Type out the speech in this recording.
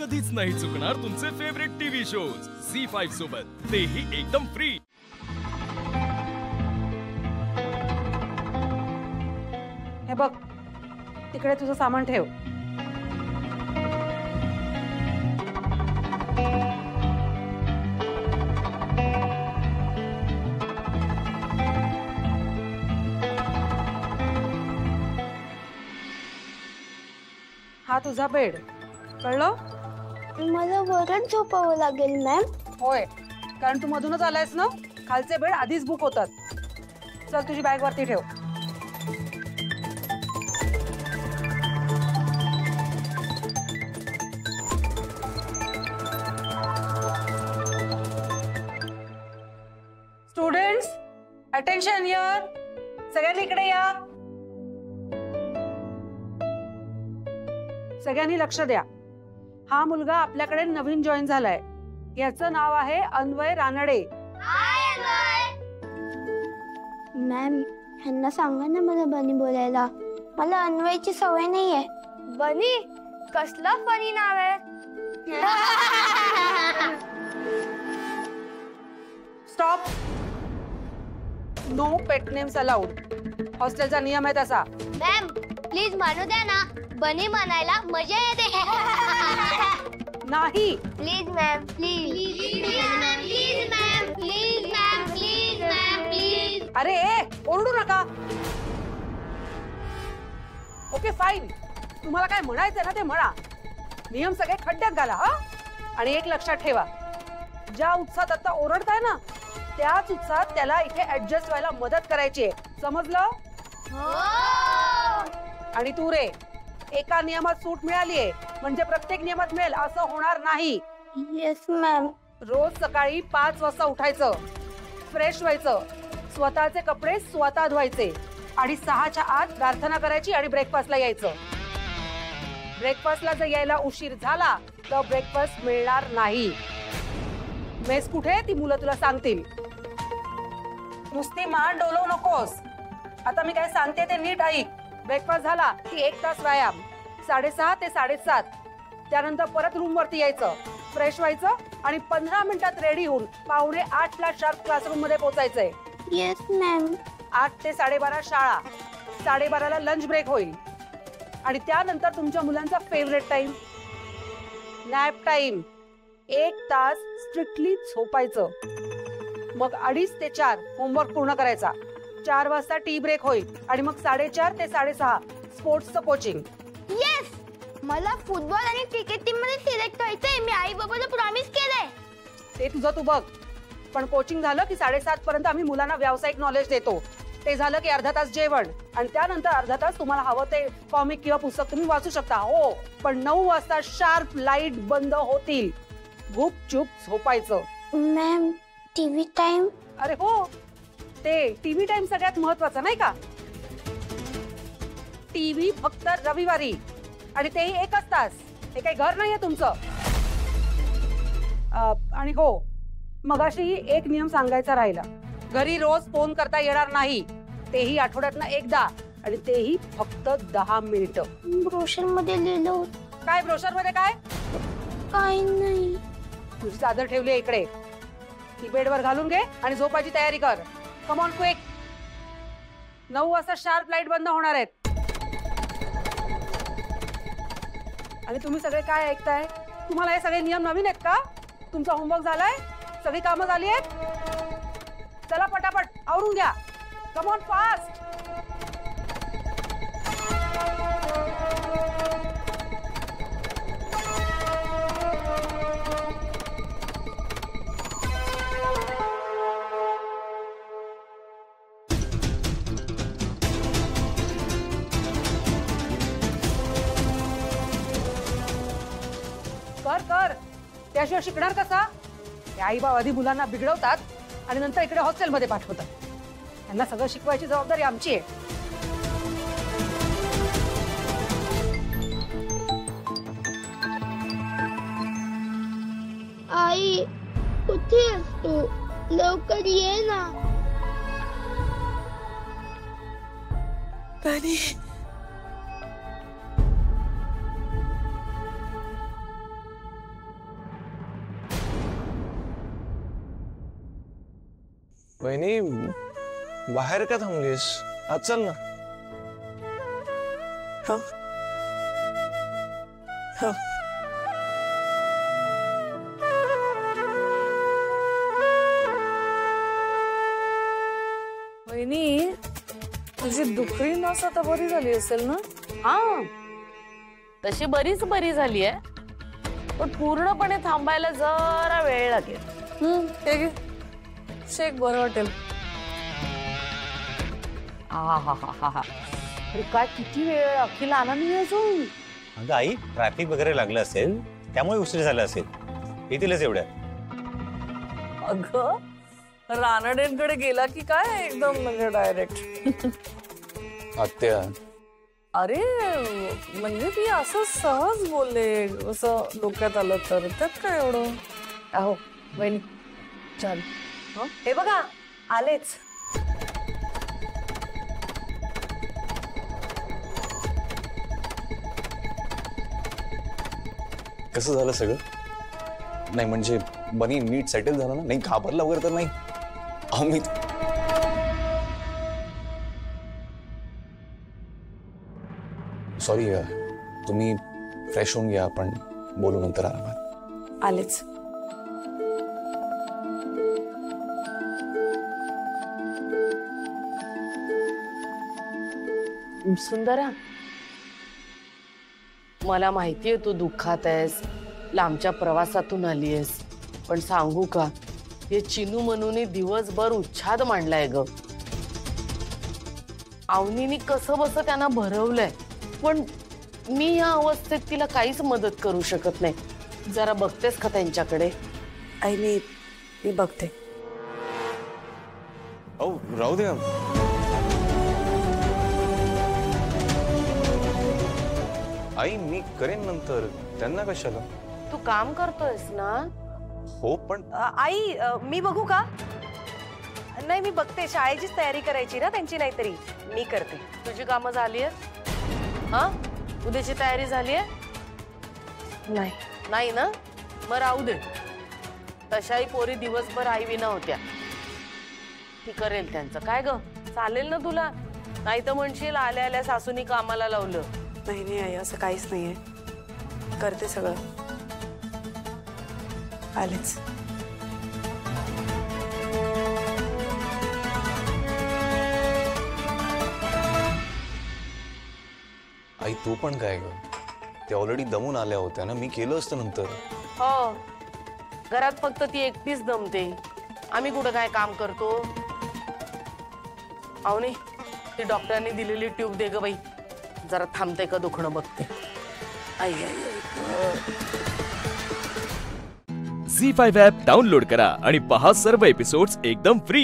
कधीच नाही चुकणार तुमचे फेवरेट टीव्ही शोज झी5 सोबत, तेही एकदम फ्री। हे बघ, तिकडे तुझं सामान ठेव। हा तुझा बेड, कळलं? मला वरच झोपावं लागेल मॅम। होय, कारण तू मधूनच आलायस ना, खालचे बेड आधीच बुक होतात। चल तुझी बॅग वरती ठेव। स्टुडंट्स, अटेन्शन हियर, सगळ्यांनी इकडे या। सगळ्यांनी लक्ष द्या। हा मुलगा आपल्याकडे नवीन जॉईन झालाय। याचं नाव आहे अन्वय रानडे। मॅम, ह्यांना सांगा ना मला बनी बोलायला। मला अन्वयची सवय नाहीये। बनी? कसलं फनी नाव आहे। स्टॉप। नो पेट नेम्स अलाउड। हॉस्टेलचा नियम आहे तसा। मॅम प्लीज मानू द्या ना, बनी म्हणायला मजा येते। नाही। Please ma'am, please please ma'am, please ma'am, please ma'am, please. अरे ओरडू नका। ओके फाईन, तुम्हाला काय म्हणायचं ना ते म्हणा। नियम सगळे खड्ड्यात घाला हा। आणि एक लक्षात ठेवा, ज्या उत्साहात आता ओरडताय ना, त्याच उत्साहात त्याला इथे ऍडजस्ट व्हायला मदत करायची आहे, समजलं? आणि तू रे, एका नियमात सूट मिळालीये म्हणजे प्रत्येक नियमात मिळेल असं होणार नाही। Yes ma'am. रोज सकाळी 5 वाजता उठायचं, फ्रेश व्हायचं, स्वतःचे कपडे स्वतः धुवायचे आणि 6च्या आत प्रार्थना करायची आणि ब्रेकफास्टला यायचं। ब्रेकफास्टला जर यायला उशीर झाला तर ब्रेकफास्ट मिळणार नाही। मेस कुठे ती मुलं तुला सांगतील। नुसती मान डोलवू नकोस। आता मी काय सांगते ते नीट ऐक। ब्रेकफास्ट झाला की 1 तास व्यायाम, 6:30 ते 7:30, त्यानंतर परत रूम वरती यायचं, फ्रेश व्हायचं आणि 15 मिनिटात रेडी होऊन 7:45ला शार्प क्लासरूम मध्ये पोहोचायचंय। Yes ma'am. 8 ते 12:30 शाळा, 12:30ला लंच ब्रेक होईल आणि त्यानंतर तुमच्या मुलांचा फेवरेट टाइम नॅप टाइम। 1 तास स्ट्रिक्टली झोपायचं, मग 2:30 ते 4 होमवर्क पूर्ण करायचा। 4 वाजता टी ब्रेक होईल आणि मग 4:30 ते 6:30 स्पोर्ट्सचं कोचिंग। येस, मला फुटबॉल आणि क्रिकेट टीम मध्ये सिलेक्ट व्हायचंय। मी आई बाबाला प्रॉमिस केलंय। ते तुझं तू बघ, पण कोचिंग झालं की 7:30 पर्यंत आम्ही मुलांना व्यावसायिक नॉलेज देतो। ते झालं की अर्धा तास जेवण आणि त्यानंतर अर्धा तास तुम्हाला हवं ते कॉमिक किंवा पुस्तक तुम्ही वाचू शकता। हो, पण 9 वाजता शार्प लाईट बंद होतील। गुपचूप झोपायचं। Ma'am, TV time? अरे हो, ते टीव्ही टाइम सगळ्यात महत्वाचा नाही का? टीव्ही फक्त रविवारी आणि तेही 1च तास। हे काही घर नाहीये तुमचं। आणि हो, मगाशी एक नियम सांगायचा राहिला, घरी रोज फोन करता येणार नाही, तेही आठवड्यातनं एकदा आणि तेही फक्त 10 मिनिटं। ब्रोशर मध्ये लिहिलं होतं। काय ब्रोशर मध्ये काय? काही नाही। तुझी चादर ठेवली इकडे, ती बेडवर घालून घे आणि झोपायची तयारी कर। Come on quick. 9 वाजता शार्प लाईट बंद होणार आहेत। आणि तुम्ही सगळे काय ऐकताय? तुम्हाला हे सगळे नियम नवीन आहेत का? तुमचा होमवर्क झालाय? सगळी कामं झाली आहेत? चला पटापट आवरून घ्या। Come on fast. कर कर, त्याशिवाय शिकणार कसा? आई बाबा आधी मुलांना बिघडवतात आणि नंतर इकडे हॉस्टेलमध्ये पाठवतात। त्यांना सगळं शिकवायची जबाबदारी आमची आहे। आई, कुठे आहेस तू? लवकर ये ना। वहिनी बाहेर का थांबलीस? आज चल ना. हो हो. वहिनी तुझी दुखरी नस आता बरी झाली असेल ना? हा तशी बरीच बरी झाली आहे, पण पूर्णपणे थांबायला जरा वेळ लागेल. हे घे शेक बरं वाटेल. हा अरे काय किती वेळ, अखिल आला नाही अजून. अगं आई, ट्रॅफिक वगैरे लागलं असेल त्यामुळे उशीर झाला असेल. येतीलच एवढ्या. अगं रानडेंकडे गेला की काय एकदम म्हणजे डायरेक्ट. आत्या अरे म्हणजे ती असं सहज बोलले, असं डोक्यात आलं तर त्यात काय एवढं. अहो वहिनी चल. हे बघा आलेच. कसं झालं सगळं? नाही म्हणजे बनी नीट सेटल झालं ना? नाही घाबरला वगैरे तर नाही? अहो मी सॉरी, तुम्ही फ्रेश होऊन घ्या, आपण बोलू नंतर आरामात. आलेच. सुंदरा, मला माहितीये तू दुःखात आहेस, लांबच्या प्रवासातून आली आहेस, पण सांगू का, हे चिनू म्हणून दिवसभर उच्छाद मांडलाय ग. अवनीने कसं बस त्यांना भरवलंय, पण मी या अवस्थेत तिला काहीच मदत करू शकत नाही. जरा बघतेस का त्यांच्याकडे? आई मी बघते. अहो राहू द्या. आई मी करेन नंतर, त्यांना कशाला? तू काम करतोयस ना? हो पण आई मी बघू का? नाही मी बघते, शाळेचीच तयारी करायची ना त्यांची, नाहीतरी मी करते. तुझी कामं झाली आहेत? हा, उद्याची तयारी झाली आहे? नाही नाही ना, मग राहू दे. तशाही पोरी दिवसभर आई विना होत्या. ती करेल त्यांचं. काय ग, चालेल ना तुला? नाही तर म्हणशील आल्या आल्या सासूनी कामाला लावलं. नाही आई असं काहीच नाहीये, करते सगळं. आलेच. आई तू पण काय ग, ते ऑलरेडी दमून आल्या होत्या ना, मी केलं असतं नंतर. हो, घरात फक्त ती एकटीच दमते, आम्ही कुठं काय काम करतो. अवनी, ती डॉक्टरांनी दिलेली ट्यूब दे ग बाई, जरा थांबते का दुखणं बघते. आई झी5 ॲप डाउनलोड करा आणि पहा सर्व एपिसोड्स एकदम फ्री.